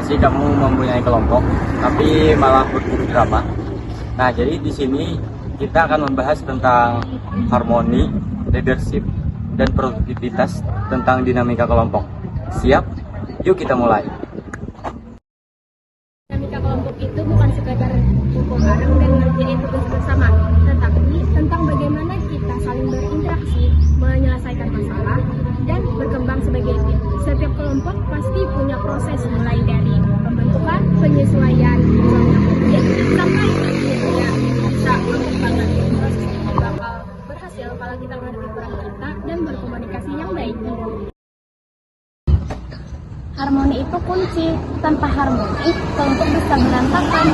sih kamu mempunyai kelompok, tapi malah berburu drama? Nah, jadi di sini kita akan membahas tentang harmoni, leadership, dan produktivitas tentang dinamika kelompok. Siap? Yuk kita mulai. Dinamika kelompok itu bukan sekadar kumpul bareng dan ngerjain tugas bersama, tetapi tentang bagaimana kita saling berinteraksi, menyelesaikan masalah, dan berkembang sebagai tim. Setiap kelompok pasti punya proses mulai dari pembentukan, penyesuaian, sampai akhirnya bisa mengembangkan. Proses ini bakal berhasil kalau kita mengerti peran kita dan berkomunikasi yang baik. Harmoni itu kunci. Tanpa harmoni, kelompok bisa berantakan.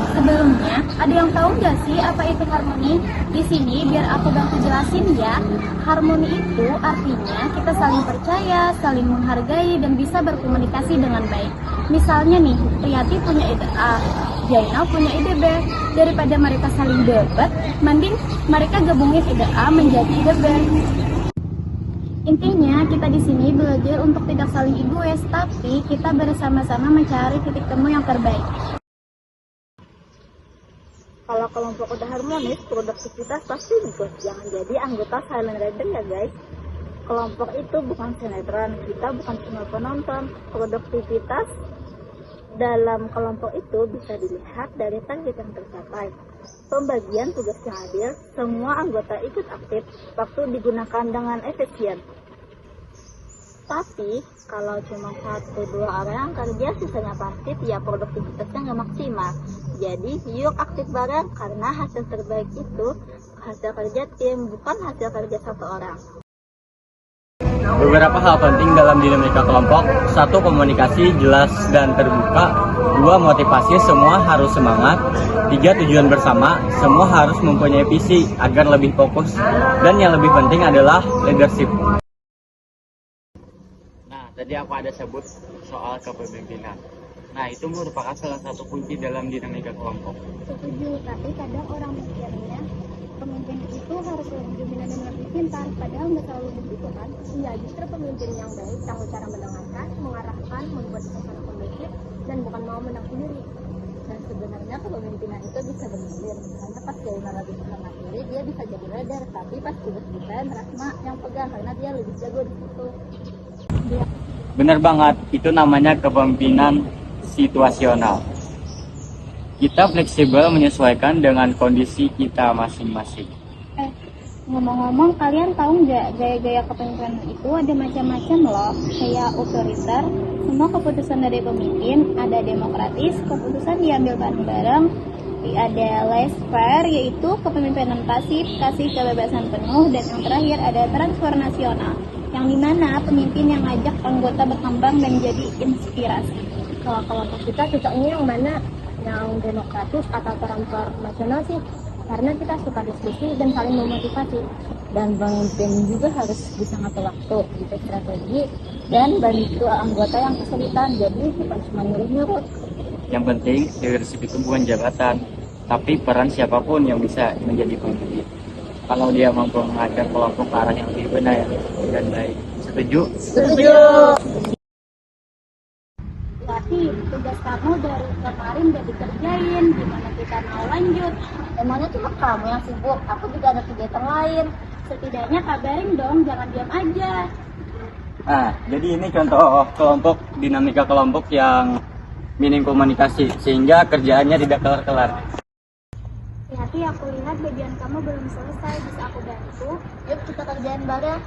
Sebelumnya, ada yang tahu nggak sih apa itu harmoni? Di sini biar aku bantu jelasin ya. Harmoni itu artinya kita saling percaya, saling menghargai, dan bisa berkomunikasi dengan baik. Misalnya nih, Riyati punya ide A, Jainal punya ide B. Daripada mereka saling debat, mending mereka gabungin ide A menjadi ide B. Intinya, kita di sini belajar untuk tidak saling egois, tapi kita bersama-sama mencari titik temu yang terbaik. Kalau kelompok udah harmonis, produktivitas pasti bagus. Jangan jadi anggota silent reader ya guys. Kelompok itu bukan sinetron, kita bukan cuma penonton. Produktivitas dalam kelompok itu bisa dilihat dari target yang tercapai, pembagian tugas yang adil, semua anggota ikut aktif, waktu digunakan dengan efisien. Tapi kalau cuma 1-2 orang yang kerja, sisanya pasif, ya produktivitasnya nggak maksimal. Jadi yuk aktif bareng, karena hasil terbaik itu hasil kerja tim, bukan hasil kerja satu orang. Beberapa hal penting dalam dinamika kelompok: 1. Komunikasi jelas dan terbuka. 2. Motivasi, semua harus semangat. 3. Tujuan bersama, semua harus mempunyai visi agar lebih fokus. Dan yang lebih penting adalah leadership. Nah, tadi aku ada sebut soal kepemimpinan. Nah, itu merupakan salah satu kunci dalam dinamika kelompok. Setuju, tapi kadang orang mikirnya pemimpin itu harus pemimpinan yang lebih pintar, padahal nggak selalu begitu kan? Iya, justru pemimpin yang baik tahu cara mendengarkan, mengarahkan, membuat suasana kondusif, dan bukan mau menang sendiri. Dan sebenarnya kepemimpinan itu bisa bergilir, karena pas Jainal lagi materi, dia bisa jadi leader, tapi pas tugas desain Rahma yang pegang, karena dia lebih jago di situ. Benar banget, itu namanya kepemimpinan situasional. Kita fleksibel menyesuaikan dengan kondisi kita masing-masing. Ngomong-ngomong, kalian tahu nggak gaya-gaya kepemimpinan itu ada macam-macam loh. Kayak otoriter, semua keputusan dari pemimpin, ada demokratis, keputusan diambil bareng-bareng, ada laissez-faire, yaitu kepemimpinan pasif, kasih kebebasan penuh, dan yang terakhir ada transformasional, yang dimana pemimpin yang ngajak anggota berkembang dan jadi inspirasi. Kalau kelompok kita cocoknya yang mana? Yang demokratis atau transformasional sih? Karena kita suka diskusi dan saling memotivasi. Dan pemimpin juga harus bisa ngatur waktu, bisa strategi, dan bantu anggota yang kesulitan. Jadi bukan cuma nyuruh-nyuruh. Yang penting, leadership itu bukan jabatan, tapi peran siapapun yang bisa menjadi pemimpin. Kalau dia mampu mengajak kelompok ke arah yang lebih benar dan baik. Setuju? Setuju! Tapi tugas kamu dari kemarin udah dikerjain, gimana kita mau lanjut? Emangnya cuma kamu yang sibuk? Aku juga ada kegiatan lain. Setidaknya kabarin dong, jangan diam aja. Nah, jadi ini contoh kelompok, dinamika kelompok yang minim komunikasi, sehingga kerjaannya tidak kelar-kelar. Hati, aku lihat bagian kamu belum selesai, bisa aku bantu? Yuk kita kerjain bareng.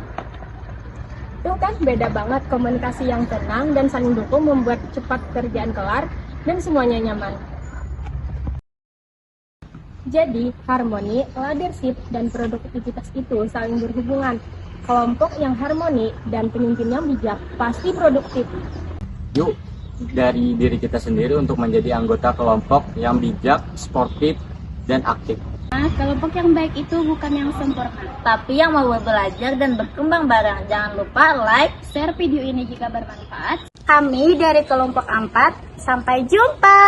Tuh kan, beda banget. Komunikasi yang tenang dan saling dukung membuat cepat kerjaan kelar dan semuanya nyaman. Jadi, harmoni, leadership, dan produktivitas itu saling berhubungan. Kelompok yang harmoni dan pemimpin yang bijak pasti produktif. Yuk, dari diri kita sendiri untuk menjadi anggota kelompok yang bijak, sportif, dan aktif. Nah, kelompok yang baik itu bukan yang sempurna, Tapi yang mau belajar dan berkembang bareng. Jangan lupa like. share video ini jika bermanfaat. Kami dari kelompok 4. Sampai jumpa.